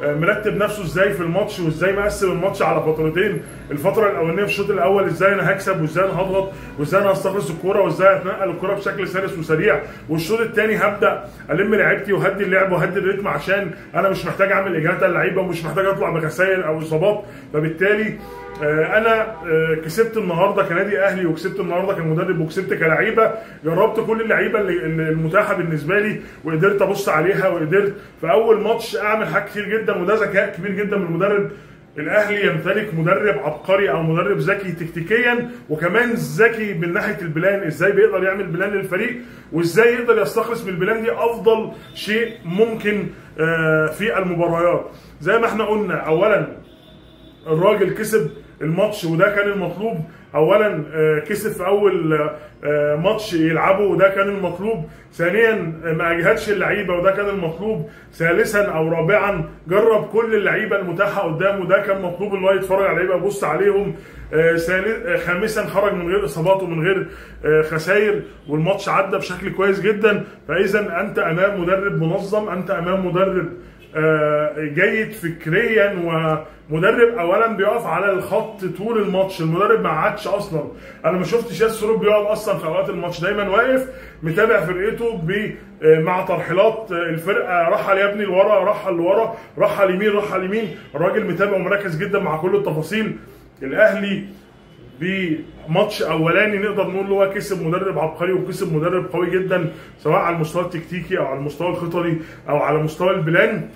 مرتب نفسه ازاي في الماتش، وازاي مقسم الماتش على فترتين. الفتره الاولانيه في الشوط الاول ازاي انا هكسب، وازاي انا هضغط، وازاي انا هستخلص الكوره، وازاي اتنقل الكوره بشكل سلس وسريع. والشوط الثاني هبدا الم لعيبتي وهدي اللعب وهدي الريتم، عشان انا مش محتاج اعمل اجهاد اللعيبه ومش محتاج اطلع بخسائر او اصابات. فبالتالي انا كسبت النهارده كنادي اهلي، وكسبت النهارده كمدرب، وكسبت كلعيبه. جربت كل اللعيبه اللي المتاحه بالنسبه لي، وقدرت ابص عليها، وقدرت في اول ماتش اعمل حاجات كتير جدا. وده ذكاء كبير جدا من المدرب. الاهلي يمتلك مدرب عبقري او مدرب ذكي تكتيكيا، وكمان ذكي من ناحيه البلان، ازاي بيقدر يعمل بلان للفريق، وازاي يقدر يستخلص من البلان دي افضل شيء ممكن في المباريات. زي ما احنا قلنا، اولا الراجل كسب الماتش وده كان المطلوب. اولا كسب في اول ماتش يلعبه وده كان المطلوب. ثانيا ما اجهدش اللعيبه وده كان المطلوب. ثالثا او رابعا جرب كل اللعيبه المتاحه قدامه وده كان مطلوب، ان هو يتفرج على اللعيبه يبص عليهم. خامسا خرج من غير اصابات ومن غير خسائر، والماتش عدى بشكل كويس جدا. فاذا انت امام مدرب منظم، انت امام مدرب جيد فكريا، ومدرب اولا بيقف على الخط طول الماتش. المدرب ما قعدش اصلا، انا ما شفتش ياسر سروب بيقعد اصلا في اوقات الماتش، دايما واقف متابع فرقته مع ترحيلات الفرقه. رحل يا ابني لورا، رحل لورا، رحل يمين، رحل يمين. الراجل متابع ومركز جدا مع كل التفاصيل. الاهلي بماتش اولاني نقدر نقول هو كسب مدرب عبقري وكسب مدرب قوي جدا، سواء على المستوى التكتيكي او على المستوى الخططي او على مستوى البلان.